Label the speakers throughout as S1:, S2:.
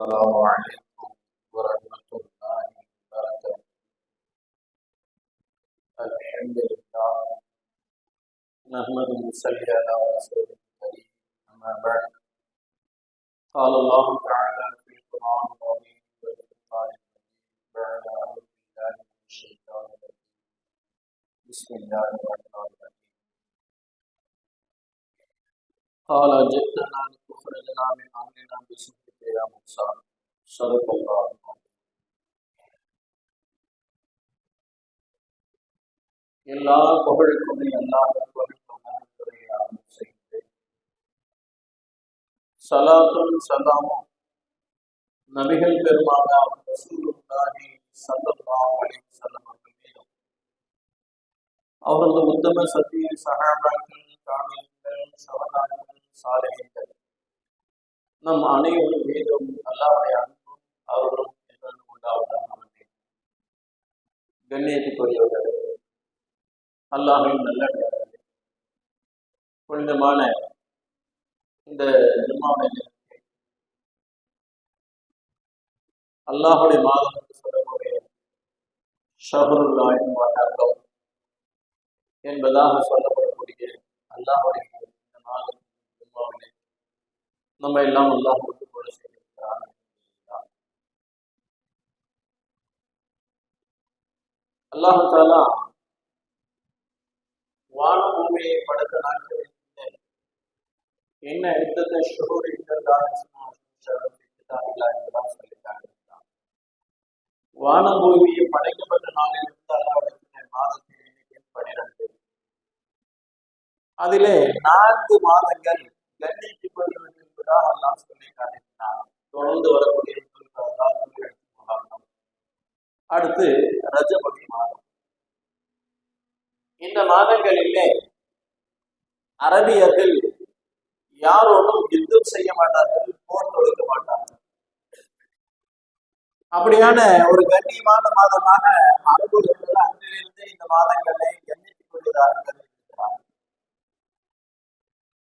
S1: السلام عليكم ورحمة الله وبركاته. الحمد لله نحمده ونصلي على رسوله الكريم. أما بعد قال الله تعالى في القرآن العظيم والفرقان المجيد بعد أعوذ بالله من الشيطان الرجيم. بسم الله الرحمن الرحيم. قال جئتنا لتخرجنا من أمرنا بسحرك يا موسى. صدق الله العظيم. எல்லா புகழுக்கும் எல்லா சலாத்தும் சலாமும் நபிகள் பெருமானார் ரசூலுல்லாஹி ஸல்லல்லாஹு அலைஹி வஸல்லம் அவர்கள் மீதும் அவரது உத்தம சத்திய சஹாபாக்கள் தாபிஈன்கள் ஷஹதாக்கள் சாலிஹீன்கள் நம் அனைவரும் மீதும் அல்லாஹ்வுடைய அன்பும் அருளும் என்றும் உண்டாவதாக. கண்ணியத்துக்குரியவர்களே, அல்லாஹ்வின் நல்லடியார்களே, புனிதமான இந்த ஜும்மாவுடைய அல்லாஹ்வுடைய மாதம் என்று சொல்லக்கூடிய ஷஹ்ருல்லாஹில் முஹர்ரம் என்பதாக சொல்லப்படக்கூடிய அல்லாஹ்வுடைய இந்த மாதம் ஜும்மாவிலே நம்ம எல்லாம் அல்லாஹ்வுக்கு கூட செய்திருக்கிறார். அல்லாஹ் தஆலா வானம் பூமியை படைத்த நாட்களில் என்ன இத்தனை ஷுஹூர் என்றால் சொல்லிட்டாங்க. வானம் பூமியை படைக்கப்பட்ட நாளில் இருந்து அல்லாஹ்வுடைய மாதத்தின் எண்ணிக்கை 12. அதிலே 4 மாதங்கள் கண்ணியப்படுவது என்பதாக அல்லாஹ் சொல்லி காட்டினார். தொடர்ந்து வரக்கூடிய முஹர்ரம், அடுத்து ரஜபதி மாதம். இந்த மாதங்களிலே அரபியர்கள் யாரோடும் யுத்தம் செய்ய மாட்டார்கள், போர் தொடுக்க மாட்டார்கள். அப்படியான ஒரு கண்ணியமான மாதமாக அரபுகள் அன்றிலிருந்து இந்த மாதங்களை கண்ணித்துக் கொள்வதாக கருதுகிறார்.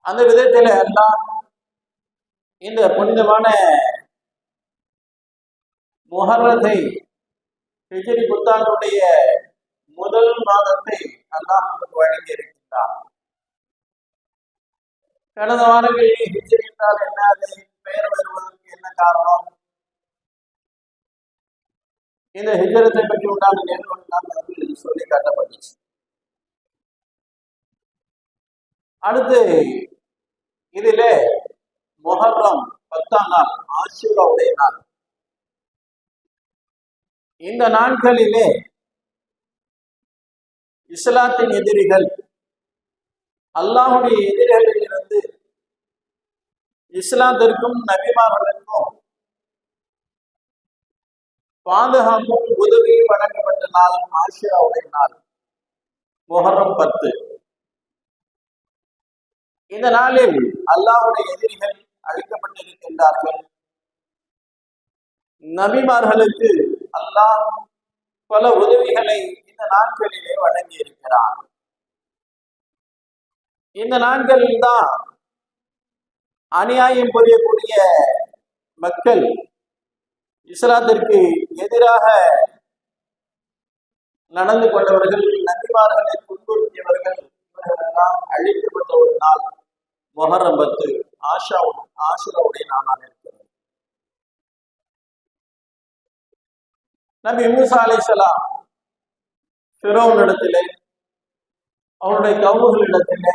S1: அந்த விதத்தில் எல்லாம் இந்த புனிதமான முஹர்ரத்தை ஹிஜ்ரி புத்தாண்டுடைய முதல் மாதத்தை அல்லாஹ் நமக்கு வழங்கி இருக்கின்றார். கடந்த வாரங்களில் ஹிஜ்ரி என்றால் என்ன, அதை பெயர் வருவதற்கு என்ன காரணம், இந்த ஹிஜ்ரத்தை பற்றி உண்டான நிகழ்வுகள் சொல்லி காட்டப்பட்டுச்சு. அடுத்து இதிலே முஹர்ரம் 10ஆம் நாள் ஆஷூராவுடைய நாள். இந்த நாட்களிலே இஸ்லாத்தின் எதிரிகள், அல்லாஹ்வுடைய எதிரிகளில் இருந்து இஸ்லாத்திற்கும் நபிமார்களுக்கும் பாதுகாப்பும் உதவியும் வழங்கப்பட்ட நாள் ஆஷூராவுடைய நாள், முஹர்ரம் 10. இந்த நாளில் அல்லாஹ்வுடைய எதிரிகள் அழிக்கப்பட்டிருக்கின்றார்கள். நபிமார்களுக்கு அல்லாஹ் பல உதவிகளை இந்த நாட்களிலே வழங்கி இருக்கிறார். இந்த நாட்களில் தான் அநியாயம் புரியக்கூடிய மக்கள், இஸ்லாத்திற்கு எதிராக நடந்து கொண்டவர்கள், நபிமார்களை துன்புறுத்தியவர்கள், இவர்களெல்லாம் அழிக்கப்பட்ட ஒரு நாள் முஹர்ரம் 10 ஆஷூராவுடைய நாளாக இருக்கிறது. நபி மூசா அலைஹிஸ்ஸலாம் ஃபிரௌனிடத்திலே, அவருடைய கவுமுகளிடத்திலே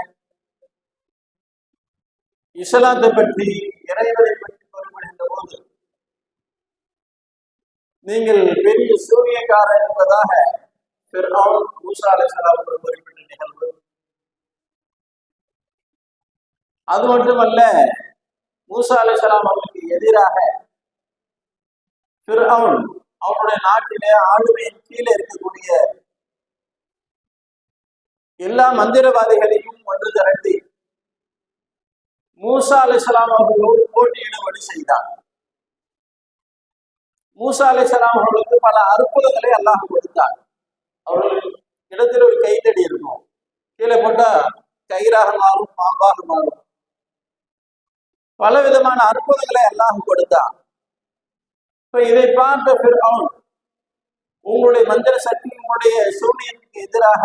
S1: இஸ்லாத்தை பற்றி, இறைவனை பற்றி குறிப்பிடுகின்ற போது, நீங்கள் பெரிய சூரியக்காரர் என்பதாக ஃபிரௌன் மூசா அலைஹிஸ்ஸலாம் குறிப்பிட்ட நிகழ்வு. அது மட்டுமல்ல, மூசா அலைஹிஸ்ஸலாம் அவர்களுக்கு எதிராக ஃபிரௌன் அவருடைய நாட்டிலே ஆளுமையின் கீழே இருக்கக்கூடிய எல்லா மந்திரவாதிகளையும் ஒன்று திரட்டி மூசா அலைஹிஸ்ஸலாம் அவர்களோடு போட்டியிடும்படி செய்தார். மூசா அலைஹிஸ்ஸலாம் அவர்களுக்கு பல அற்புதங்களை அல்லாஹ் கொடுத்தார். அவர்கள் இடத்தில் ஒரு கைத்தடி இருக்கும், கீழே போட்டா கயிறாக மாறும், பாம்பாக மாறும். பல விதமான அற்புதங்களை அல்லாஹ் கொடுத்தான். இப்ப இதை பார்த்த ஃபிர்அவுன், உங்களுடைய மந்திர சக்தி, உங்களுடைய சூனியத்துக்கு எதிராக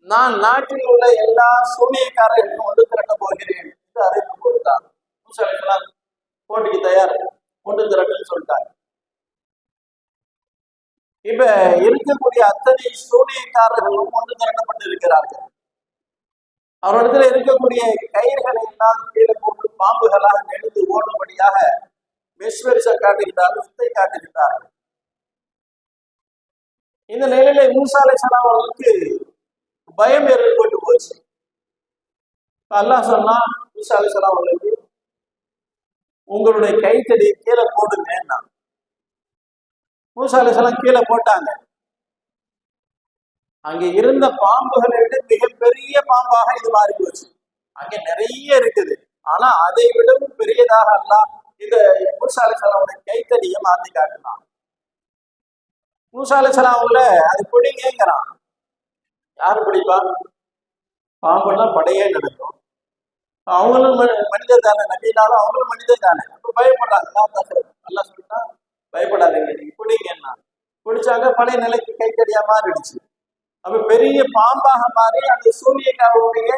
S1: நான் நாட்டில் உள்ள எல்லா சூனியக்காரர்களும் ஒன்று திரட்ட போகிறேன் என்று அறிவிப்பு கொடுத்தார். மூசா அலைஹிஸ்ஸலாம் போட்டிக்கு தயார், ஒன்று திரட்டுன்னு சொல்லிட்டாங்க. இப்ப இருக்கக்கூடிய அத்தனை சூனியக்காரர்களும் ஒன்று திரட்டப்பட்டு இருக்கிறார்கள். அவரிடத்துல இருக்கக்கூடிய கயிறுகளை எல்லாம் கீழே போட்டு பாம்புகளாக நெடுந்து ஓடும்படியாக மெஸ்வரிசை காட்டுகிறார்கள், வித்தை காட்டுகிறார்கள். இந்த நிலையில மூசா அலைஹிஸ்ஸலாம் அவர்களுக்கு பயம் ஏற்பட்டு போச்சு. அல்லாஹ் சொன்னா மூசா அலைஹிஸ்ஸலாம் அவர்களுக்கு, உங்களுடைய கைத்தடி கீழே போடுங்க. மூசா அலைஹிஸ்ஸலாம் கீழே போட்டாங்க. அங்கே இருந்த பாம்புகளை விட மிகப்பெரிய பாம்பாக இது மாறி போச்சு. அங்கே நிறைய இருக்குது, ஆனா அதை விடவும் பெரியதாக அல்லாஹ் இந்த மூசா அலைஹிஸ்ஸலாமுடைய கைத்தடியை மாத்தி காட்டினான். மூசா அலைஹிஸ்ஸலாம் அவங்கள அது பிடிங்கிறான். யாரு பிடிப்பா? பாம்புன்னா படையே நடக்கும். அவங்களும் மனிதர் தானே, நபினாலும் அவங்களும் மனிதர் தானே. அப்ப பயப்படுறாங்க. நல்லா சொல்லிட்டா பயப்படாதீங்க, நீங்க பிடிங்கன்னா பிடிச்சாங்க. பழைய நிலைக்கு கைத்தடியா மாறிடுச்சு. அப்ப பெரிய பாம்பாக மாறி அந்த சூரியக்காரருடைய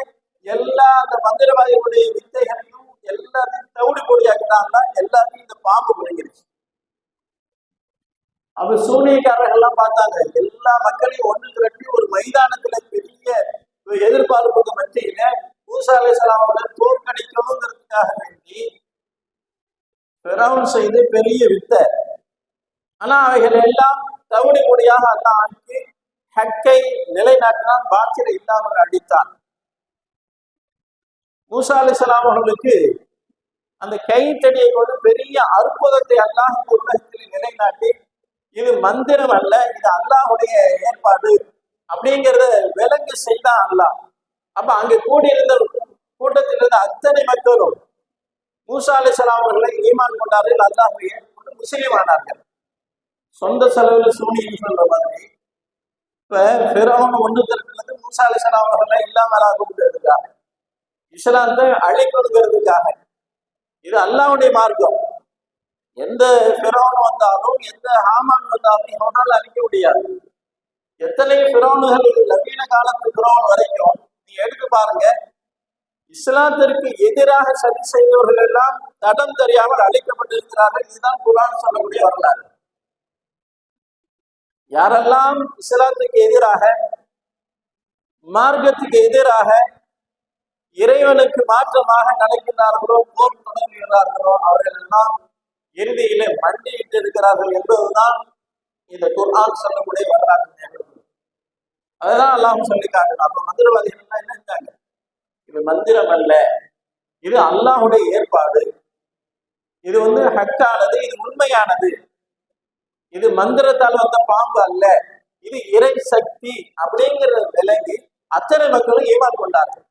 S1: எல்லா அந்த மந்திரவாதிகளுடைய வித்தைகளையும் எல்லாத்தையும் தவிடு பொடியாக்கிட்டாங்கன்னா எல்லாத்தையும் இந்த பாம்பு பிடிங்கிருச்சு. அப்ப சூனியக்காரர்கள்லாம் பார்த்தாங்க, எல்லா மக்களையும் ஒன்று திரட்டி ஒரு மைதானத்துல பெரிய எதிர்பார்ப்புக்கு மத்தியில மூசா அலைஹிஸ்ஸலாம் அவர்களை தோற்கடிக்கணுங்கிறதுக்காக வேண்டி ஃபிரௌன் செய்து பெரிய வித்தை. ஆனா அவைகள் எல்லாம் தவிடு பொடியாக அல்லாஹ் ஆக்கி ஹக்கை நிலைநாட்டினான், பாத்திரை இல்லாமல் அடித்தான். மூசா அலைஹிஸ்ஸலாம் அவர்களுக்கு அந்த கைத்தடியை கொண்டு பெரிய அற்புதத்தை அல்லாஹ் இந்த உலகத்தில் நிலைநாட்டி, இது மந்திரம் அல்ல, இது அல்லாஹுடைய ஏற்பாடு அப்படிங்கிறத விலங்கு செய்தான் அல்லாஹ். அப்ப அங்க கூடியிருந்த கூட்டத்தில் இருந்த அத்தனை மக்களும் மூசா அலைஹிஸ்ஸலாம் அவர்களை ஈமான் கொண்டார்கள், அல்லாஹ்வை ஏற்றுக்கொண்டு முஸ்லீம் ஆனார்கள். சொந்த செலவுல சூனியம் சொல்ற மாதிரி இப்ப ஃபிரௌன் ஒன்று திரட்டுறது மூசா அலைஹிஸ்ஸலாம் அவர்களை இல்லாமல் ஆகுங்கிறதுக்காக, இஸ்லாத்தை அழிக்கணுங்கிறதுக்காக. இது அல்லாஹ்வுடைய மார்க்கம். எந்த ஃபிரௌன் வந்தாலும் எந்த ஹாமான் வந்தாலும் இவனால் அழிக்க முடியாது. எத்தனை ஃபிரௌன்கள் நவீன காலத்து ஃபிரௌன் வரைக்கும் நீங்க எடுத்து பாருங்க, இஸ்லாத்திற்கு எதிராக சதி செய்தவர்கள் எல்லாம் தடம் தெரியாமல் அழிக்கப்பட்டிருக்கிறார்கள். இதுதான் குர்ஆன் சொல்லக்கூடிய வரலாறு. யாரெல்லாம் இஸ்லாத்துக்கு எதிராக, மார்க்கத்துக்கு எதிராக, இறைவனுக்கு மாற்றமாக நடக்கிறார்களோ, போர் தொடங்குகிறார்களோ, அவர்கள் எல்லாம் இறுதியில மண்டியிட்டு இருக்கிறார்கள் என்பதுதான் இந்த குர்ஆன் சொல்லக்கூடிய வரலாற்று நிகழ்வு. அதுதான் அல்லாஹ் சொல்லி காட்டினார். அப்ப மந்திரவாதிகள் எல்லாம் என்ன செஞ்சாங்க? இது மந்திரம் அல்ல, இது அல்லாஹுடைய ஏற்பாடு, இது ஹக்கானது, இது உண்மையானது, இது மந்திரத்தால் வந்த பாம்பு அல்ல, இது இறை சக்தி அப்படிங்கிற விலங்கி அத்தனை மக்களும் ஈமான் கொண்டார்கள்.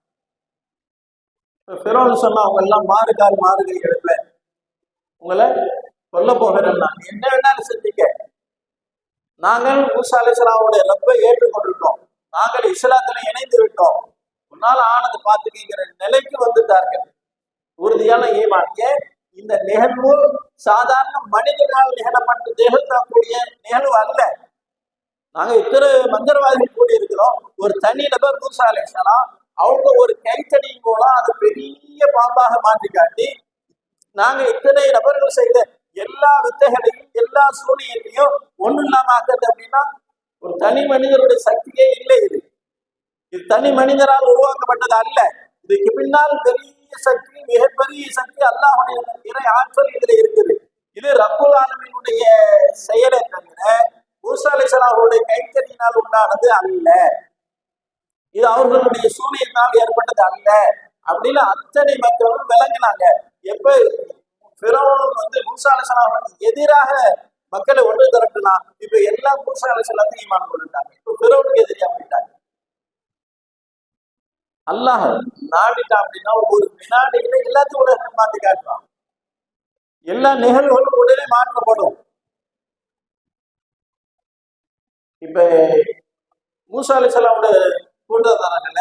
S1: ஃபிரௌன் சொன்னா, அவங்க எல்லாம் மாறுகால் மாறுகை எடுப்ப, உங்களை கொல்ல போகிறேன், நான் என்ன வேணாலும் செஞ்சுக்க, நாங்கள் மூசா அலைஹிஸ்ஸலாமுடைய ரப்பை ஏற்றுக்கொண்டுட்டோம், நாங்கள் இஸ்லாத்துல இணைந்து விட்டோம், உன்னால ஆனது பார்த்துக்கிற நிலைக்கு வந்துட்டார்கள். உறுதியான ஈமான். இந்த நிகழ்வு சாதாரண மனிதனால் நிகழக்கூடிய நிகழ்வு அல்ல. நாங்க இத்தனை மந்திரவாதிகள் கூடி இருக்கிறோம். ஒரு தனி நபர் மூசா அலைஹிஸ்ஸலாம் அவங்க ஒரு கைத்தடி மூலம் அது பெரிய பாம்பாக மாற்றி காட்டி, நாங்க இத்தனை நபர்கள் செய்த எல்லா வித்தைகளையும் எல்லா சூனியத்தையும் ஒண்ணு இல்லாம ஆக்குறது அப்படின்னா ஒரு தனி மனிதனுடைய சக்தியே இல்லை. இது தனி மனிதரால் உருவாக்கப்பட்டது அல்ல. இதுக்கு பின்னால் பெரிய சக்தி, மிகப்பெரிய சக்தி அல்லாஹ்வுடைய இறை ஆற்றல் இதுல இருக்குது. இது ரப்புல் ஆலமீனுடைய செயலை தவிர மூசா அலைஹிஸ்ஸலாம் அவருடைய கைத்தடியினால் உண்டானது அல்ல, இது அவர்களுடைய சூனியத்தினால் ஏற்பட்டது அல்ல அப்படின்னு அத்தனை மக்களும் விளங்கினாங்க. எப்ப ஃபிரௌன் மூசா அலைஹிஸ்ஸலாம் எதிராக மக்களை ஒன்று திரட்டுனா, இப்ப எல்லா மூசா அலைஹிஸ்ஸலாத்தையும் ஈமான் கொண்டுட்டாங்க. இப்ப ஃபிரௌனுக்கு எதிரியா போயிட்டாங்க. அல்லாஹ் நாடிட்டான் அப்படின்னா ஒரு வினாடியில எல்லாத்தையும் உலக மாற்றி காட்டுவான். எல்லா நிகழ்வுகளும் உடனே மாற்றப்படும். இப்ப மூசா அலைஹிஸ்ஸலாமோட கூட்டத்தாரங்கள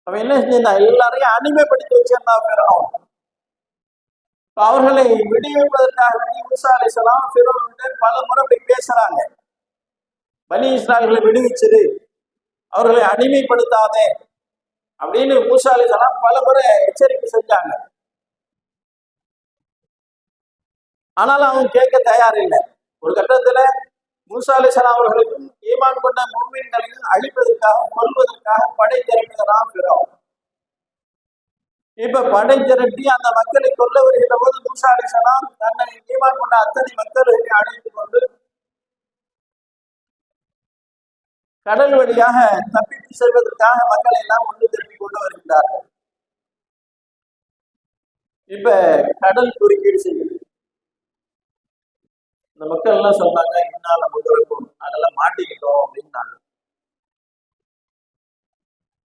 S1: அவன் என்ன செஞ்சான்? எல்லாரையும் அடிமைப்படுத்தி வச்சிருந்தான் ஃபிரௌன். அவர்களை விடுவிப்பதற்காக வேண்டி மூசா அலைஹிஸ்ஸலாம் ஃபிரௌன்கிட்ட பல முறை போய் பேசுறாங்க. பனி இஸ்ராயல்களை விடுவிச்சது, அவர்களை அடிமைப்படுத்தாதே அப்படின்னு மூசா அலைஹிஸ்ஸலாம் பல முறை எச்சரிக்கை செஞ்சாங்க. ஆனாலும் அவங்க கேட்க தயார் இல்லை. ஒரு கட்டத்துல மூசா அலைஹிஸ்ஸலாம் அவர்களுக்கும் ஈமான் கொண்ட முஃமின்களையும் அழிப்பதற்காக கொல்வதற்காக படை திரட்டுகிறான் ஃபிரௌன். இப்ப படை திரட்டி அந்த மக்களை கொல்ல வருகின்ற போது மூசா அலைஹிஸ்ஸலாம் தன்னை ஈமான் கொண்ட அத்தனை மக்களுக்கு அழைத்துக் கொண்டு கடல் வழியாக தப்பித்து செல்வதற்காக மக்களை எல்லாம் ஒன்று திருப்பி கொண்டு வருகிறார்கள். இப்ப கடல் குறுக்கீடு செய்யுது. இந்த மக்கள் எல்லாம் சொன்னாங்க, இன்னால முதலுக்கும் அதெல்லாம் மாட்டிக்கிட்டோம் அப்படின்னாங்க.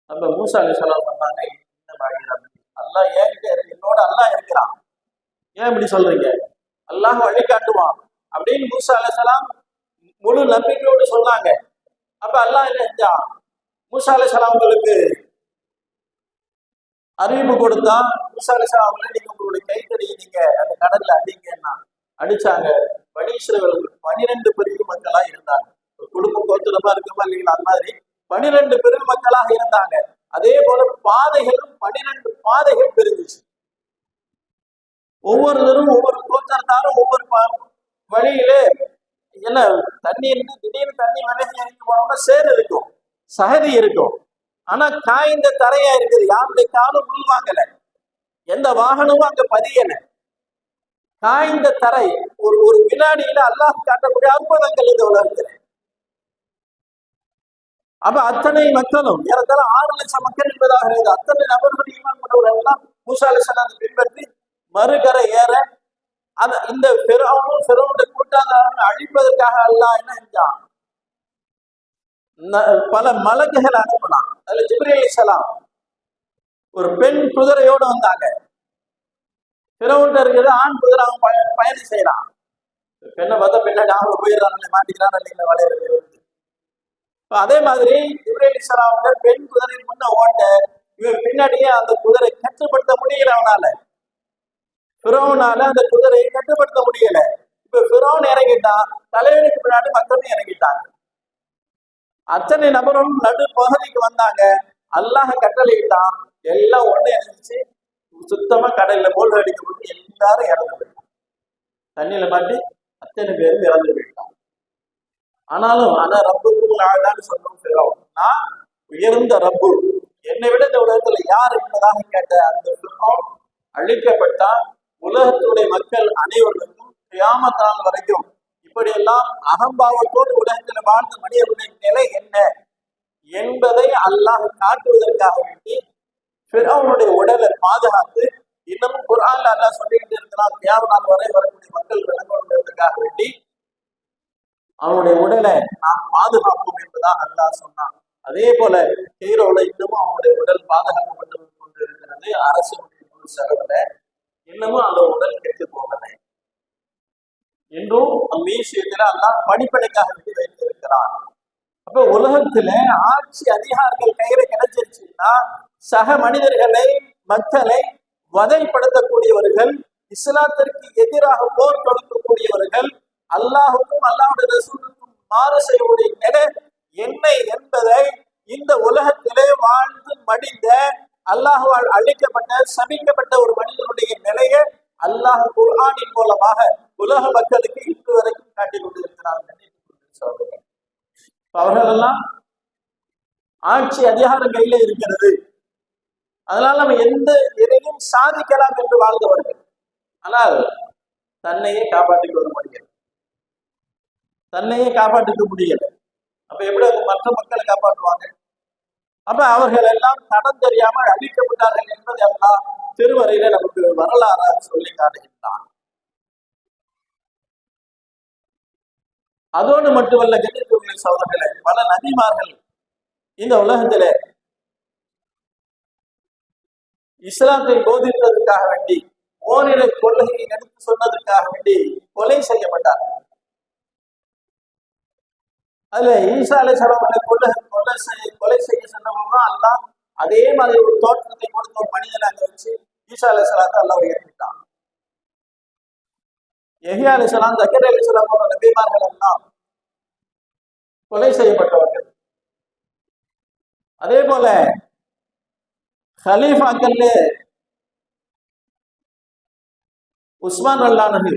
S1: நம்ம மூசா அலைஹிஸ்ஸலாம் சொன்னாங்க, அல்லாஹ் ஏன் என்னோட அல்லாஹ் இருக்கிறான், ஏன் இப்படி சொல்றீங்க, அல்லாஹ் வழிகாட்டுவான் அப்படின்னு மூசா அலைஹிஸ்ஸலாம் முழு நம்பிக்கையோடு சொன்னாங்க. அப்ப அல்லாஹ் என்ன செஞ்சான், மூசா அலைஹிஸ்ஸலாம் அவங்களுக்கு அறிவிப்பு கொடுத்தா, மூசா அலைஹிஸ்ஸலாம் அவங்கள நீங்க உங்களுடைய கைத்தடியை நீங்க அந்த கடல்ல அடிங்கன்னா அடிச்சாங்க. பனி இஸ்ரவேல் 12 பெரிய மக்களா இருந்தாங்க. ஒரு குடும்ப கோத்திரமா இருக்குமா இல்லைங்களா, அது மாதிரி 12 பெரிய மக்களாக இருந்தாங்க. அதே போல பாதைகளும் 12 பாதைகள் பிரிஞ்சிச்சு. ஒவ்வொருத்தரும் ஒவ்வொரு கோத்திரத்தாரும் ஒவ்வொரு வழியிலே என்ன தண்ணி இருந்து திடீர்னு தண்ணி விலகி இறங்கி போனோம்னா சேறு இருக்கும், சகதி இருக்கும். ஆனா காய்ந்த தரையா இருக்குது, யாருடைய காலும் உள்வாங்கல, எந்த வாகனமும் அங்க பதியல, காய்ந்த தரை. ஒரு ஒரு வினாடியில அல்லாஹ் காட்டக்கூடிய அற்புதங்கள் இந்த உலகத்தில். அப்ப அத்தனை மக்களும் ஏறத்தாழ 6 லட்சம் மக்கள் என்பதாக இருக்குது. அத்தனை நபர்கள் ஈமான் கொண்டவர்கள் எல்லாம் மூசா அலைஹிஸ்ஸலாத்தை பின்பற்றி மறுகரை ஏற இந்த ஃபிரௌனுடைய கூட்டாளர்களை அழிப்பதற்காக அல்லாஹ் என்ன செஞ்சான், பல மலக்குகள் அனுப்பினான். அதுல ஜிப்ரீல் அலைஹிஸ்ஸலாம் ஒரு பெண் குதிரையோடு வந்தாங்க. ஃபிரௌன்ட்ட இருக்கிறது ஆண் குதிரை, அவன் பயணம் செய்யறான். பெண்ணை பார்த்தா பின்னாடி அவங்க போயிடறாங்க, மாட்டிக்கிறான் இல்லைங்களா வளையறது. அதே மாதிரி ஜிப்ரீல் அலைஹிஸ்ஸலாம் பெண் குதிரை முன்ன ஓட்ட, இவன் பின்னாடியே அந்த குதிரை கட்டுப்படுத்த முடியல, அவனால ஃபிரௌனால அந்த குதிரையை கட்டுப்படுத்த முடியல. இப்ப ஃபிரௌன் இறங்கிட்டான், தலைவனுக்கு பின்னாடி மக்களும் இறங்கிட்டாங்க. அத்தனை நபரும் நடு பகுதிக்கு வந்தாங்க. அல்லாஹ் கட்டளையிட்டான், எல்லாம் ஒண்ணு இறங்கிச்சு, சுத்தமா கடல்ல மூழ்க அடிக்கப்பட்டு எல்லாரும் இறந்து போயிட்டான். தண்ணியில மாட்டி அத்தனை பேரும் இறந்து போயிட்டான். ஆனாலும் ஆனா ரப்புக்கும் ஆதான்னு சொன்னோம் ஃபிரௌன், நான் உயர்ந்த ரப்பு, என்னை விட இந்த உலகத்துல யார் என்பதாக கேட்ட அந்த ஃபிரௌன் அழிக்கப்பட்டான். உலகத்துடைய மக்கள் அனைவருக்கும் கியாமத் நாள் வரைக்கும் இப்படியெல்லாம் அகம்பாவத்தோடு உலகத்தில் வாழ்ந்த மனிதர்களுடைய நிலை என்ன என்பதை அல்லாஹ் காட்டுவதற்காக வேண்டி ஃபிரௌனுடைய உடலை பாதுகாத்து, இன்னமும் குர்ஆன்ல அல்லாஹ் சொல்லிக்கிட்டு இருக்கிறான், கியாமத் நாள் வரை வரக்கூடிய மக்கள் விளங்குவதற்காக வேண்டி அவனுடைய உடலை நாம் பாதுகாப்போம் என்பதாக அல்லாஹ் சொன்னான். அதே போல ஹீரோல இன்னமும் அவனுடைய உடல் பாதுகாக்கப்பட்டு கொண்டு இருக்கிறது. அரசு செலவுல இன்னமும் அந்த உடல் கெட்டு போகலை. இன்னும் விஷயத்துல அல்லாஹ் படிப்படைக்காக வேண்டி வைத்திருக்கிறான். அப்ப உலகத்துல ஆட்சி அதிகாரங்கள் கையில கிடைச்சிருச்சுன்னா சக மனிதர்களை மக்களை வதைப்படுத்தக்கூடியவர்கள், இஸ்லாத்திற்கு எதிராக போர் தொடுக்கக்கூடியவர்கள், அல்லாஹுக்கும் அல்லாஹுடைய ரசூலுக்கும் மாறு செய்யக்கூடிய நிலை என்ன என்பதை இந்த உலகத்திலே வாழ்ந்து மடிந்த அல்லாஹுவால் அழிக்கப்பட்ட சபிக்கப்பட்ட ஒரு மனிதனுடைய நிலையை அல்லாஹ் குர்ஆனின் மூலமாக உலக மக்களுக்கு இன்று வரைக்கும் காட்டிக் கொண்டிருக்கிறார்கள். அவர்கள் எல்லாம் ஆட்சி அதிகாரம் கையில இருக்கிறது, அதனால நம்ம எந்த எதையும் சாதிக்கலாம் என்று வாழ்ந்தவர்கள். ஆனால் தன்னையே காப்பாற்றிக் கொள்ள முடியல, தன்னையே காப்பாற்றிக்க முடியல. அப்ப எப்படி மற்ற மக்களை காப்பாற்றுவாங்க? அப்ப அவர்கள் எல்லாம் தடம் தெரியாமல் அழிக்கப்பட்டார்கள் என்பதை எல்லாம் திருமறையில நமக்கு வரலாறாக சொல்லி காட்டுகின்றான். அதோடு மட்டுமல்ல, கண்ணியத்துக்குரிய சகோதரர்களே, பல நபிமார்கள் இந்த உலகத்தில இஸ்லாத்தை போதிப்பதற்காக வேண்டி, ஓரிரை கொள்கையை எடுத்து சொன்னதற்காக வேண்டி கொலை செய்யப்பட்டார்கள். அதுல ஈசா அலைஹிஸ்ஸலாம் கொலை செய்ய சொன்னவங்க அல்லாஹ் அதே மாதிரி ஒரு தோற்றத்தை கொடுத்த ஒரு மனிதனை அங்க வச்சு ஈசா அலைஹிஸ்ஸலாத்தை அல்லாஹ் உயர்த்திட்டான். யஹ்யா அலைஹிஸ்ஸலாம், ஜக்கரியா அலைஹிஸ்ஸலாம் போன்ற நபிமார்கள் எல்லாம் கொலை செய்யப்பட்டவர்கள். அதே போல ஹலீஃபாக்கள்ல உஸ்மான் அல்லானு,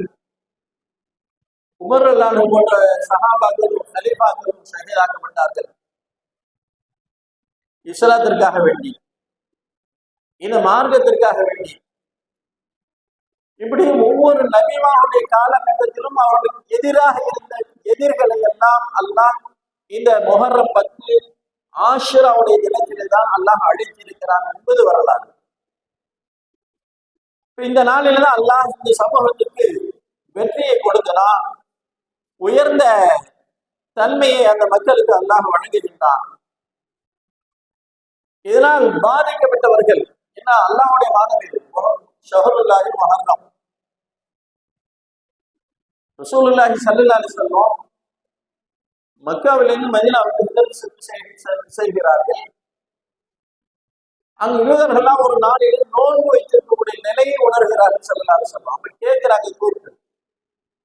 S1: உமர் அல்லானு போன்ற சஹாபாக்களும் ஹலீஃபாக்களும் ஷஹீதாக்கப்பட்டார்கள் இஸ்லாத்திற்காக வேண்டி, இந்த மார்க்கத்திற்காக வேண்டி. இப்படி ஒவ்வொரு நபிமாவுடைய காலகட்டத்திலும் அவர்களுக்கு எதிராக இருந்த எதிர்களை எல்லாம் அல்லாஹ் இந்த முஹர்ரம் 10 ஆஷுராவுடைய தினத்திலே தான் அல்லாஹ் அழித்திருக்கிறான் என்பது வரலாறு. இந்த நாளில தான் அல்லாஹ் இந்த சமூகத்துக்கு வெற்றியை கொடுக்கிறான், உயர்ந்த தன்மையை அந்த மக்களுக்கு அல்லாஹ் வழங்குகின்றான். இதனால் பாதிக்கப்பட்டவர்கள், ஏன்னா அல்லாஹ்வுடைய மாதம் இது, ஷஹ்ருல்லாஹி முஹர்ரம். ரசூலுல்லாஹி ஸல்லல்லாஹு அலைஹி வஸல்லம் மக்காவிலிருந்து மதீனாவுக்கு செய்கிறார்கள். அங்கு யூதர்கள்லாம் ஒரு நாளில் நோன்பு வைத்திருக்கக்கூடிய நிலையை உணர்கிறார்கள் ஸல்லல்லாஹு அலைஹி வஸல்லம். அப்ப கேட்கிறாங்க கூப்பிட்டு,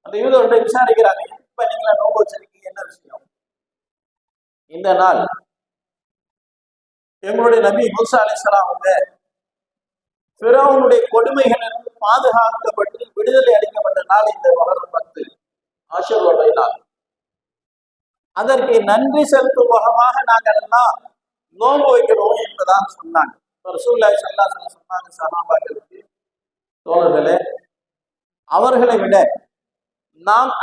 S1: அந்த யூதர்கிட்ட விசாரிக்கிறாங்க, இப்ப நீங்களா நோன்பு வச்சிருக்கீங்க, என்ன விஷயம்? இந்த நாள் எங்களுடைய நபி மூசா அலைஹிஸ்ஸலாம் அவங்க ஃபிரௌனுடைய கொடுமைகளிலிருந்து பாதுகாக்கப்பட்டு விடுதலை அளிக்கப்பட்ட நாள் இந்த முஹர்ரம் 10 ஆஷுராவுடைய நாள். அதற்கு நன்றி செலுத்தும் முகமாக நாங்கள் எல்லாம் நோன்பு வைக்கிறோம் என்பதாக சொன்னாங்க. ரசூலுல்லாஹி ஸல்லல்லாஹு அலைஹி வஸல்லம் சொன்னாங்க சஹாபாக்களுக்கு, தோழர்களே, அவர்களை விட நாம்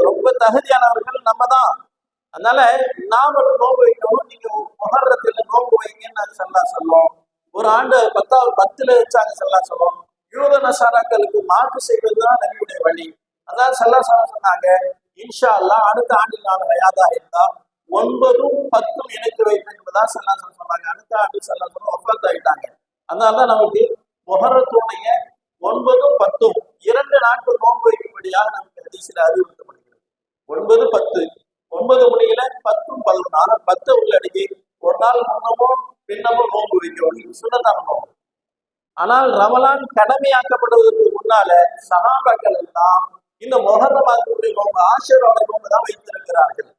S1: ரொம்ப தகுதியானவர்கள் நம்ம தான். அதனால நாமளும் நோன்பு வைக்கணும், நீங்க முஹர்ரத்துல நோன்பு வைங்கன்னு நாங்க ஸல்லல்லாஹு சொல்லுவோம். ஒரு ஆண்டு 10ல வச்சாங்க ஸல்லல்லாஹு சொல்லுவோம். யூத நசாராக்களுக்கு மாற்று செய்வதுதான் நபியுடைய வழி. அதான் ஸல்லல்லாஹு சொன்னாங்க, இன்ஷா அல்லாஹ் அடுத்த ஆண்டில் நான் ஹயாதா இருந்தா 9ம் 10ம் இணைத்து வைப்பேன் என்பதான் ஸல்லல்லாஹு சொன்னாங்க. அடுத்த ஆண்டு ஸல்லல்லாஹு வஃபாத் ஆயிட்டாங்க. அதனாலதான் நமக்கு முஹர்ரத்துடைய 9ம் 10ம் 2 நாட்கள் நோன்பு வைக்கும்படியாக நமக்கு ஹதீஸில் அறிவுறுத்தப்படுகிறது. 9, 10, 9 முடியல 10ம் 11, ஆனால் 10 உள்ளடக்கி ஒரு நாள் முன்னமோ பின்னமோ நோன்பு வைக்கணும், சுன்னத்தான நோன்பு. ஆனால் ரமலான் கடமையாக்கப்படுவதற்கு முன்னால சஹாபாக்கள் எல்லாம் இந்த முஹர்ரம் மாதத்துடைய நோன்பு, ஆஷுராவுடைய நோன்பு தான் வைத்திருக்கிறார்கள்.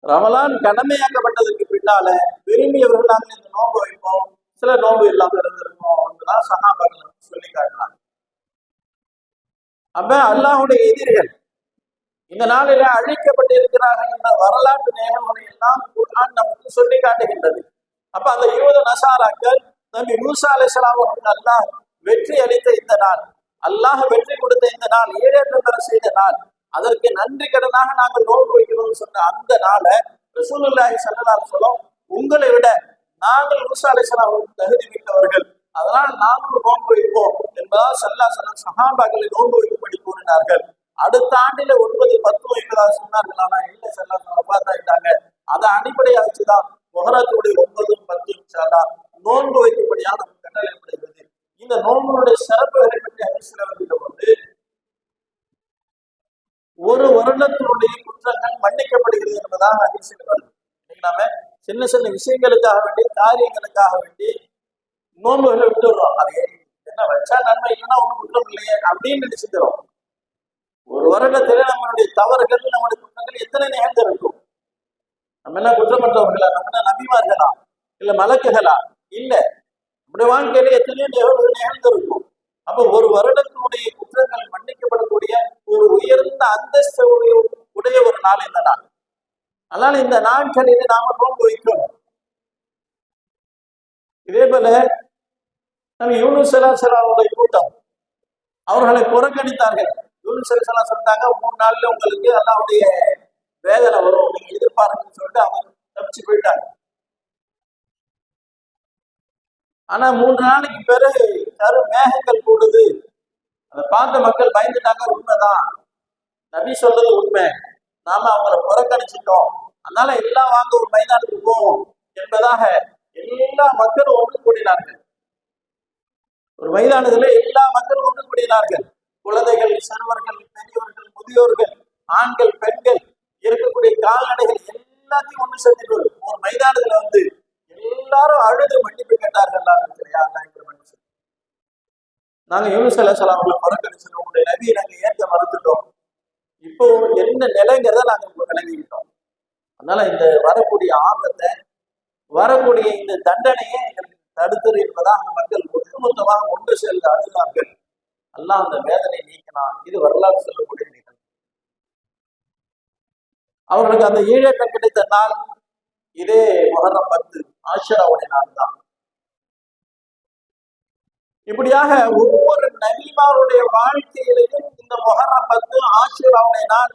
S1: ரமலான் கடமையாக்கப்பட்டதற்கு பின்னால விரும்பியவர்கள் நாங்கள் இந்த நோன்பு வைப்போம், சில நோன்பு இல்லாம இருந்திருக்கோம் என்றுதான் சஹாபாக்கள் சொல்லி காட்டினாங்க. அப்ப அல்லாஹ்வுடைய எதிரிகள் இந்த நாளில அழிக்கப்பட்டு இருக்கிறார்கள் என்ற வரலாற்று நிகழ்வுகளை எல்லாம் குர்ஆன் நமக்கு சொல்லி காட்டுகின்றது. அப்ப அந்த யூத நசாராக்கள் நபி மூசா அலைஹிஸ்ஸலாம் அவர்களுக்கு அல்லாஹ் வெற்றி அளித்த இந்த நாள், அல்லாஹ் வெற்றி கொடுத்த இந்த நாள், ஈடேற்றம் பெற செய்த நாள், அதற்கு நன்றி கடனாக நாங்கள் நோன்பு வைக்கிறோம் சொன்ன அந்த நாளை ரசூலுல்லாஹி ஸல்லல்லாஹு அலைஹி வஸல்லம், உங்களை விட நாங்கள் மூசா அலைஹிஸ்ஸலாம் அவர்களுக்கு தகுதி மிக்கவர்கள், அதனால் நாங்கள் நோன்பு வைப்போம் என்பதால் ஸல்லல்லாஹு அலைஹி வஸல்லம் சஹாபாக்களை நோன்பு வைக்கும்படி கூறினார்கள். அடுத்த ஆண்டில 9, 10 வைப்பதாக சொன்னார்கள். ஆனா இல்ல, ஸல்லல்லாஹு அலைஹி வஸல்லம் வஃபாத் ஆயிட்டாங்க. அதை அடிப்படையாக வச்சுதான் முஹர்ரத்துடைய 9ம் 10ம் இன்ஷா அல்லாஹ் நோன்பு வைக்கும்படியாக நமக்கு கட்டளையிடப்படுகிறது. இந்த நோன்புடைய சிறப்புகளை பற்றி ஹதீஸ்ல வரும்போது, ஒரு வருடத்தினுடைய குற்றங்கள் மன்னிக்கப்படுகிறது என்பதாக ஹதீஸ்ல வருது. நாம சின்ன சின்ன விஷயங்களுக்காக வேண்டி, காரியங்களுக்காக வேண்டி நோன்புகளை விட்டுடுறோம். அது என்ன வச்சா நன்மை, இல்லைன்னா ஒன்றும் குற்றம் இல்லையே அப்படின்னு நினைச்சுக்கிறோம். ஒரு வருடத்திலே நம்மளுடைய தவறுகள், நம்முடைய குற்றங்கள் எத்தனை நிகழ்ந்திருக்கும்? நம்ம என்ன குற்றமற்றவர்களா? நம்ம என்ன நபிமார்களா? இல்ல மலக்குகளா? இல்ல, நம்முடைய வாழ்க்கையில எத்தனையோ நிகழ்வுகள் நிகழ்ந்திருக்கும். அப்ப ஒரு வருடத்தினுடைய குற்றங்கள் மன்னிக்கப்படக்கூடிய ஒரு உயர்ந்த அந்தஸ்து உடைய ஒரு நாள் இந்த நாள். அதனால இந்த நாட்களிலே நாம நோன்பு வைக்கணும். இதே போல நம்ம யூனுஸ் அலைஹிஸ்ஸலாமுடைய கூட்டம், அவர்களை புறக்கணித்தார்கள். யூனுஸ் அலைஹிஸ்ஸலாம் சொல்லிட்டாங்க, 3 நாள்ல உங்களுக்கு அல்லாஹ்வுடைய வேதனை வரும், நீங்க எதிர்பார்க்குன்னு சொல்லிட்டு அவங்க தப்பிச்சு போயிட்டாங்க. ஆனா 3 நாளைக்கு பிறகு மேகங்கள் கூடுது, அதை பார்த்த மக்கள் பயந்துட்டாங்க. உண்மைதான், நபி சொல்றது உண்மை, நாம அவங்களை புறக்கணிச்சிட்டோம், அதனால எல்லாம் வாங்க ஒரு மைதானத்துக்கு போவோம் என்பதாக எல்லா மக்களும் ஒன்று கூடினார்கள். ஒரு மைதானத்துல எல்லா மக்களும் ஒன்று கூடினார்கள். குழந்தைகள், சிறுவர்கள், பெரியவர்கள், முதியோர்கள், ஆண்கள், பெண்கள், இருக்கக்கூடிய கால்நடைகள் எல்லாத்தையும் ஒன்று சேர்த்துட்டு ஒரு மைதானத்துல வந்து எல்லாரும் அழுது மன்னிப்பு கேட்டார்கள். நாங்க யூனுஸ் அலைஹிஸ்ஸலாம் அவர்களை புறக்கணிச்சோம், உங்களுடைய நபியை நாங்க ஏற்க இப்போ என்ன நிலைங்கிறத நாங்க விளங்கிக்கிட்டோம். அதனால இந்த வரக்கூடிய ஆபத்தை, வரக்கூடிய இந்த தண்டனையை எங்களுக்கு தடுத்தது என்பதாக மக்கள் ஒட்டுமொத்தமாக ஒன்று சேர்ந்து அழுதார்கள். அல்லாஹ் அந்த வேதனை நீக்கினான். இது வரலாறு சொல்லக்கூடிய நிகழ்வு. அவர்களுக்கு அந்த ஈழேற்றம் கிடைத்த நாள் இதே முஹர்ரம் 10 ஆஷுராவுடைய நாள் தான். இப்படியாக ஒவ்வொரு நபிமாருடைய வாழ்க்கையிலையும் இந்த முஹர்ரம் 10 ஆஷுராவுடைய நாள்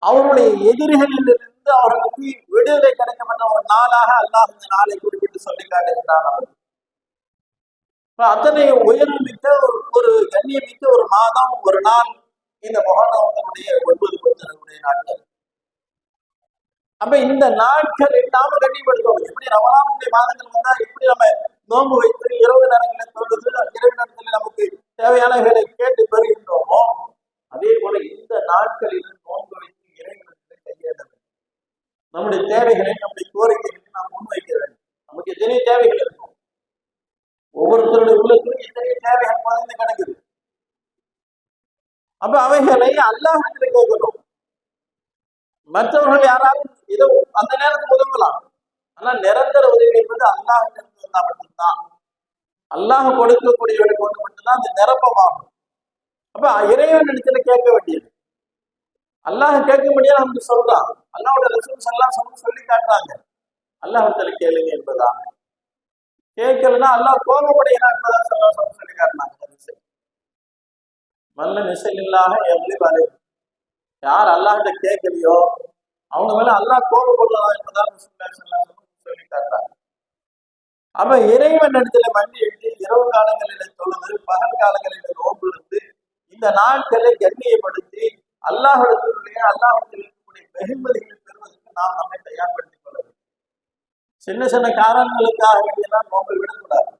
S1: அவருடைய எதிரிகளிலிருந்து அவர்களுக்கு விடுதலை கிடைக்கப்பட்ட ஒரு நாளாக அல்லாஹ் இந்த நாளை குறிப்பிட்டு சொல்லி காட்டுகின்றான். அத்தனை உயர்வு மிக்க ஒரு கண்ணியமிக்க ஒரு மாதம், ஒரு நாள் இந்த முஹர்ரமுடைய 9 நாட்கள். அப்ப இந்த நாட்கள் நாம கண்ணியப்படுத்தணும். எப்படி ரமலானுடைய மாதங்கள் வந்தா எப்படி நம்ம நோன்பு வைத்து இரவு நேரங்களில் தொழுது இரவு நேரத்தில் நமக்கு தேவையானவர்களை கேட்டு பெறுகின்றோமோ, அதே போல இந்த நாட்களில் நோன்பு வைத்து இறைவனத்தில் கையேற்ற வேண்டும். நம்முடைய தேவைகளை, நம்முடைய கோரிக்கைகளை நாம் முன்வைக்க வேண்டும். நமக்கு எத்தனை தேவைகள் இருக்கும், ஒவ்வொருத்தருடைய உள்ளத்திலும் எத்தனை தேவைகள் குறைந்து கிடக்குது. அப்ப அவைகளை அல்லாஹ்விடத்தில் கேட்கணும். மற்றவர்கள் யாராலும் ஏதோ அந்த நேரத்துக்கு உதவலாம், ஆனா நிரந்தர உதவி என்பது அல்லாஹ்விடத்தில் வந்தா மட்டும்தான். அல்லாஹ் கொடுக்கக்கூடியவரை கொண்டு மட்டும்தான் அந்த நிரப்பமாகும். அப்ப இறைவன் இடத்துல கேட்க வேண்டியது. அல்லாஹ் கேட்க முடியாது நமக்கு சொல்றான். அல்லாஹ்வோட ரசூல் ஸல்லல்லாஹு அலைஹி சொல்லி காட்டுறாங்க, அல்லாஹ்விடத்துல கேளுங்க என்பதாக. கேட்கலன்னா அல்லாஹ் கோபப்படுகிறான் என்பதாக சொல்லி காட்டினாங்க. மல்ல நிசையில்லாக எவ்வளவு வரை யார் அல்லாஹ்கிட்ட கேட்கலையோ அவங்க மேல அல்லாஹ் கோபப்படுறதா என்பதாக சொல்லி காட்டுறாங்க. அப்ப இறைவன் இடத்துல மண்டி எழுதி இரவு காலங்களில தொழுது, பகல் காலங்களில நோன்பு இருந்து இந்த நாட்களை கண்ணியப்படுத்தி அல்லாஹ்விடத்திலே அல்லாஹ்விடத்தில் இருக்கக்கூடிய வெகுமதிகளை பெறுவதற்கு நாம் நம்மை தயார்படுத்திக் கொள்ள வேண்டும். சின்ன சின்ன காரணங்களுக்காக வேண்டியெல்லாம் நோன்பை விடக்கூடாது.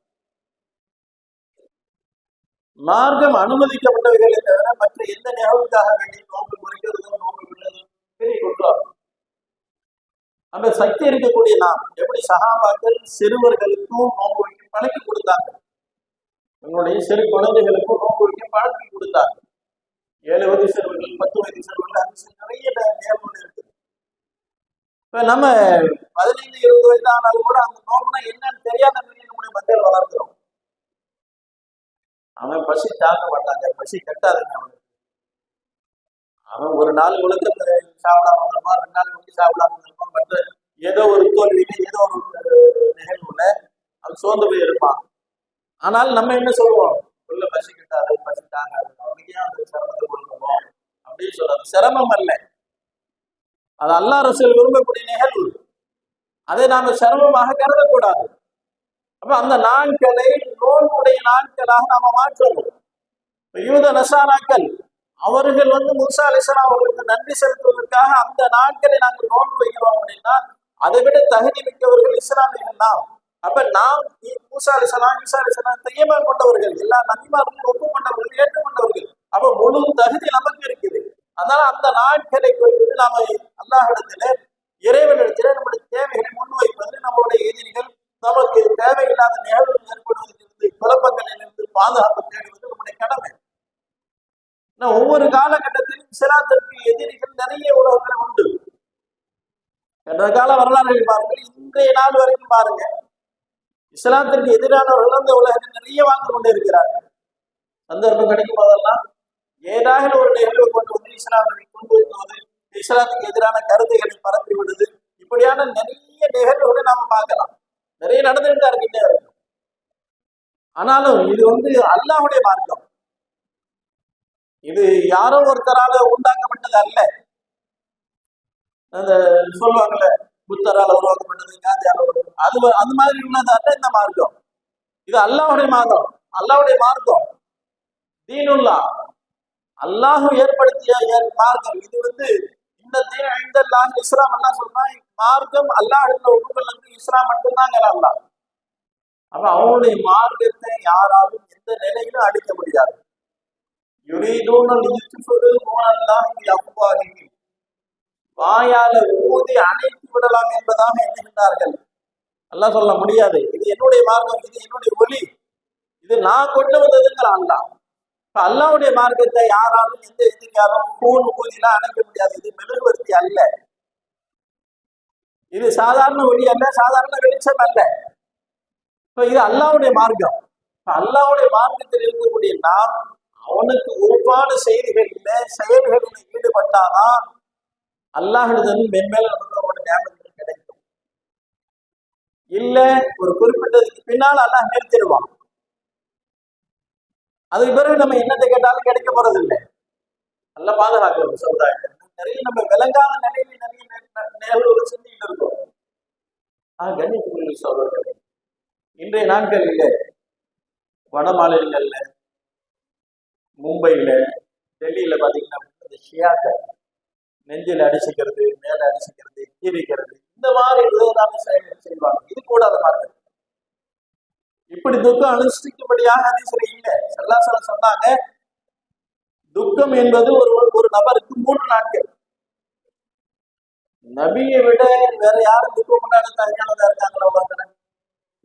S1: மார்க்கம் அனுமதிக்கப்பட்டவைகளை தவிர மற்ற எந்த நிகழ்வுக்காக வேண்டிய நோன்பு முறைக்கிறதும் நோன்பு விடுறதும் பெரிய குற்றம். அந்த சக்தி இருக்கக்கூடிய நாம் எப்படி சஹாபாக்கள் சிறுவர்களுக்கும் நோன்பு வைக்க பழக்கி கொடுத்தாங்க, உங்களுடைய சிறு குழந்தைகளுக்கும் நோன்பு வைக்க பழக்கி கொடுத்தாங்க. 7 வயது சிறுவர்கள், 10 வயது சிறுவர்கள், நிறைய நிகழ்வுகள் இருக்குது. இப்ப நம்ம 15-20 வயது ஆனாலும் கூட அந்த நோம்புனா என்னன்னு தெரியாத நிலையில் நம்முடைய மக்கள் வளர்க்கிறோம். அவன் பசி தாங்க மாட்டாங்க, பசி கட்டாதுங்க அவனுக்கு. அவன் ஒரு நாள் முழுக்க சாப்பிடாம இருப்பான், 2 நாள் முழுக்க சாப்பிடாம இருப்பான். மற்ற ஏதோ ஒரு தோல்வியில ஏதோ ஒரு நிகழ்வுல அவன் சோர்ந்து போய் இருப்பான். ஆனால் நம்ம என்ன சொல்லுவோம், உள்ள பசி கட்டாது, பசி தாங்காது, அவனுக்கு ஏன் அந்த சிரமத்தை கொடுக்கணும் அப்படின்னு சொல்றது. சிரமம் அல்ல, அது அல்லாஹ் ரசூல் விரும்பக்கூடிய நிகழ்வு. அதை நாம சிரமமாக கருதக்கூடாது. அப்ப அந்த நாட்களை நோன்புடைய நாட்களாக நாம மாற்றணும். யூத நசாராக்கள் அவர்கள் மூசா அலைஹிஸ்ஸலாம் அவர்களுக்கு நன்றி செலுத்துவதற்காக அந்த நாட்களை நாங்கள் நோன்பு வைக்கிறோம் அப்படின்னா அதை விட தகுதி மிக்கவர்கள் இஸ்லாமியர்கள் நாம். அப்ப நாம் மூசா அலைஹிஸ்ஸலாம், ஈசா அலைஹிஸ்ஸலாம் தையீமான் கொண்டவர்கள், எல்லா நபிமார்களும் ஒப்புக்கொண்டவர்கள், ஏற்றுக்கொண்டவர்கள். அப்ப முழு தகுதி நமக்கு இருக்குது. அதனால அந்த நாட்களை குறித்து நாம அல்லாஹ்விடத்திலே இறைவனிடத்திலே நம்முடைய தேவைகளை முன்வைப்பது, நம்மளுடைய எதிரிகள் நமக்கு தேவையில்லாத நிகழ்வுகள் ஏற்படுவதிலிருந்து, குழப்பங்களிலிருந்து பாதுகாப்பு தேடுவது நம்முடைய கடமை. ஒவ்வொரு காலகட்டத்திலும் இஸ்லாத்திற்கு எதிரிகள் நிறைய உலகங்கள் உண்டு. என்ற கால வரலாறுகள் பாருங்கள், இன்றைய நாள் வரைக்கும் பாருங்க, இஸ்லாத்திற்கு எதிரானவர்கள் அந்த உலகத்தில் நிறைய வாழ்ந்து கொண்டு இருக்கிறார்கள். சந்தர்ப்பம் கிடைக்கும் போதெல்லாம் ஏதாவது ஒரு நிகழ்வை கொண்டு வந்து இஸ்லாமை கொண்டு வருவது, இஸ்லாத்துக்கு எதிரான கருத்துக்களை பரப்பி விடுது, இப்படியான நிறைய நிகழ்வுகளை நாம பார்க்கலாம். நிறைய நடந்துகிட்டு இருக்கிட்டே இருக்கும். ஆனாலும் இது அல்லாஹ்வுடைய மார்க்கம். இது யாரோ ஒருத்தரால உண்டாக்கப்பட்டது அல்ல. அந்த சொல்லுவாங்கல்ல, புத்தரால் உருவாக்கப்பட்டது, காந்தியால அது அந்த மாதிரி உள்ளது அல்ல இந்த மார்க்கம். இது அல்லாஹ்வுடைய மார்க்கம், அல்லாஹ்வுடைய மார்க்கம், தீனுல்லா, அல்லாஹ் ஏற்படுத்திய மார்க்கம். இது இந்த தீன் ஐந்தல்லாஹ் இஸ்லாம் எல்லாம் சொல்றான். மார்க்கம் அல்லாஹ் உருவல் இஸ்லாம் மட்டும்தாங்க அல்லாஹ். அப்ப அவனுடைய மார்க்கத்தை யாராலும் எந்த நிலையிலும் அடிக்க முடியாது. வாயால ஊதி அணைத்து விடலாம் என்பதாக எண்ணுகின்றார்கள். அல்லாஹ் சொல்ல முடியாது. இது என்னுடைய மார்க்கம், இது என்னுடைய ஒலி, இது நான் கொண்டு வந்ததுங்கிற அல்லாஹ். அல்லாஹ்வுடைய மார்க்கத்தை யாராலும் எந்த எதிரியாலும் கூண் ஊதிலாம் அணைக்க முடியாது. இது மெழுகுவர்த்தி அல்ல, இது சாதாரண ஒளி அல்ல, சாதாரண வெளிச்சம் அல்ல. இது அல்லாஹ்வுடைய மார்க்கம். அல்லாஹ்வுடைய மார்க்கத்தில் இருக்கக்கூடிய நாம் அவனுக்கு உறுப்பான செய்திகளில செயல்களில் ஈடுபட்டாதான் அல்லாஹ்விடம் மென்மேல நமக்கு ஞாபகம் கிடைக்கும். இல்ல ஒரு குறிப்பிட்டதுக்கு பின்னால் அல்லாஹ் நிறுத்திடுவான். அதுக்கு பிறகு நம்ம என்னத்தை கேட்டாலும் கிடைக்க போறது இல்லை. நல்லா பாதுகாக்கணும் சமுதாயத்தை. நிறைய நம்ம விளங்காத நிலையில நிறைய நிகழ்வுகள் செஞ்சுக்கிட்டு இருக்கோம். கண்ணியத்துக்குரிய சகோதரர்களே, இன்றைய நாட்களில் வட மாநிலங்கள்ல, மும்பையில, டெல்லியில பாத்தீங்கன்னா இந்த ஷியாக்கள் நெஞ்சில் அடிச்சுக்கிறது, மேல அடிச்சுக்கிறது, கீரிக்கிறது, இந்த மாதிரி விதமான செயல்கள் செய்வாங்க. இது கூட அதை மாதிரி இப்படி துக்கம் அனுஷ்டிக்கும்படியாக ஹதீஸ்ல இல்லை. ஸல்லல்லாஹு அலைஹி வஸல்லம் சொன்னாங்க, துக்கம் என்பது ஒரு நபருக்கு 3 நாட்கள். நபியை விட வேற யாரும் துக்கம் கொண்டாட தகுதியானதா இருக்காங்களா உலகத்துல?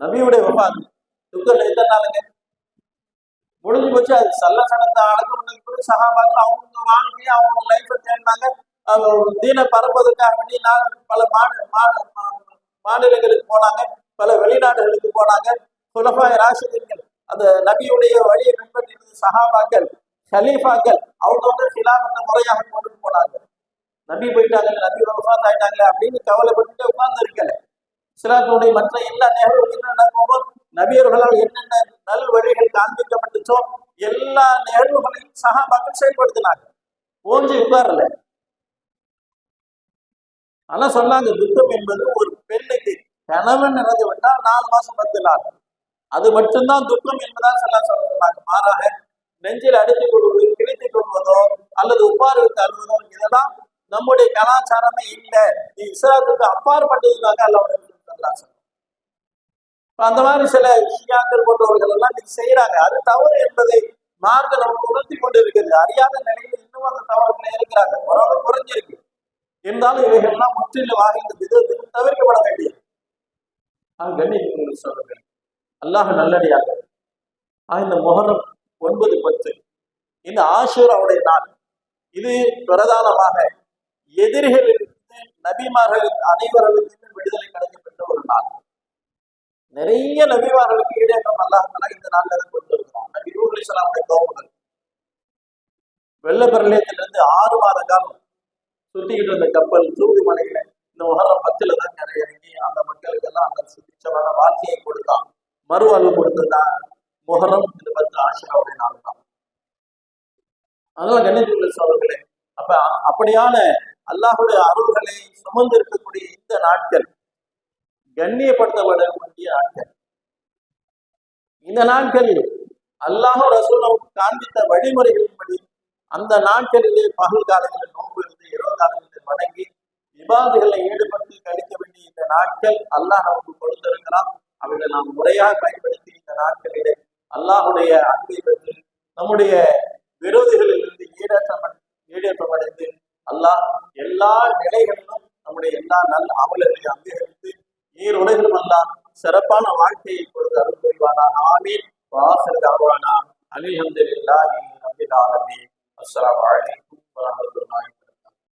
S1: நபியுடைய வஃபாத் துக்கம் எத்தனை நாளுங்க முடிஞ்சு போச்சு. அது ஸல்லல்லாஹு அலைஹி வஸல்லம் அடக்கம் சஹாபாக்கள் அவங்க வாழ்க்கையை அவங்க லைஃபை தேடினாங்க. தீனை பரப்புவதற்காக வேண்டி பல மாநிலங்களுக்கு போனாங்க, பல வெளிநாடுகளுக்கு போனாங்க. குலஃபாய் ராஷிதீன்கள், அந்த நபியுடைய வழியை பின்பற்றி இருந்த சஹாபாக்கள், கலீஃபாக்கள், அவங்க ஹிலாஃபத்தை முறையாக கொண்டு போனாங்க. நபி போயிட்டாங்க, நபி வஃபாத் ஆயிட்டாங்க அப்படின்னு கவலைப்பட்டு உட்கார்ந்து இருக்கல. இஸ்லாத்தினுடைய மற்ற எல்லா நிகழ்வுகளும் என்ன நடக்குமோ, நபியர்களால் என்னென்ன நல் வழிகள் காண்பிக்கப்பட்டுச்சோ எல்லா நிகழ்வுகளையும் சஹாபாக்கள் செயல்படுத்தினாங்க. ஓஞ்சி உட்காரல. ஆனா சொன்னாங்க, துக்கம் என்பது ஒரு பெண்ணுக்கு கணவன் இறந்து விட்டால் 4 மாசம் 10 நாள், அது மட்டும்தான் துக்கம் என்பதா சொன்னாங்க. மாறாக நெஞ்சில் அடித்துக் கொள்வது, கிழித்துக் கொள்வதோ அல்லது உப்பாறு தள்ளுவதோ இதெல்லாம் நம்முடைய கலாச்சாரமே இல்லை. இது இஸ்லாத்துக்கு அப்பாற்பட்டதுக்காக அல்லாஹ் அந்த மாதிரி சில ஷியாக்கள் போன்றவர்கள் எல்லாம் இது செய்யறாங்க. அது தவறு என்பதை மார்க்க நமக்கு உணர்த்தி கொண்டு இருக்குது. அறியாத நிலையில் இன்னும் அந்த தவறுகளை இருக்கிறாங்க. ஓரளவு குறைஞ்சிருக்கு. இருந்தாலும் இவைகள்லாம் முற்றிலும் இந்த விதத்தில் தவிர்க்கப்பட வேண்டியது. கண்ணியத்துக்குரிய சகோதரர்களே, அல்லாஹ் நல்லடியாக இந்த முஹர்ரம் 9, 10 இந்த ஆஷூராவுடைய நாள், இது பிரதானமாக எதிரிகளிலிருந்து நபிமார்களுக்கு அனைவர்களுக்கும் விடுதலை கிடைக்கப்பட்ட ஒரு நாள். நிறைய நபிமார்களுக்கு ஈடேற்றம் அல்லாஹ் இந்த நாள்ல கொண்டு இருக்கிறோம். நபி நூஹ் அலைஹிஸ்ஸலாமுடைய கோபங்கள் வெள்ளப்பரலயத்திலிருந்து 6 மாத காலம் சுத்திக்கிட்டு இருந்த கப்பல் தூது மலையில இந்த முஹர்ரம் 10 தான் இறங்கி அந்த மக்களுக்கு எல்லாம் அந்த சுபிட்சமான வாழ்க்கையை கொடுத்தான், மறுவாழ்வு கொடுத்ததுதான் முஹர்ரம் இந்த 10 ஆஷூராவுடைய நாள் தான். அதனால கண்ணியத்துக்குரிய சகோதரர்களே, அப்படியான அல்லாஹுடைய அருள்களை சுமந்து இருக்கக்கூடிய இந்த நாட்கள் கண்ணியப்படுத்தப்பட வேண்டிய நாட்கள். இந்த நாட்களில் அல்லாஹும் ரசூலும் காண்பித்த வழிமுறைகளின்படி அந்த நாட்களிலே பகல் காலங்களில் நோன்பு இருந்து, இரவு காலங்களில் வணங்கி விவாதங்களை ஈடுபட்டு கழிக்க வேண்டிய இந்த நாட்கள் அல்லாஹ் நமக்கு கொடுத்திருக்கிறான். அவைகளை நாம் முறையாக பயன்படுத்தி இந்த நாட்களிலே அல்லாஹுடைய அன்பை பெற்று நம்முடைய விரோதிகளிலிருந்து ஈடேற்றமடைந்து அல்லாஹ் எல்லா நிலைகளிலும் நம்முடைய எல்லா நல்ல அமல்களை அங்கீகரித்து ஈருலகிலும் அல்லாஹ் சிறப்பான வாழ்க்கையை கொடுத்து அருள் புரிவானா. ஆமீன். வாஹிர் தஅவானா அல்ஹம்துலில்லாஹி ரப்பில் ஆலமீன். அஸ்ஸலாமு அலைக்கும் வரஹ்மத்துல்லாஹி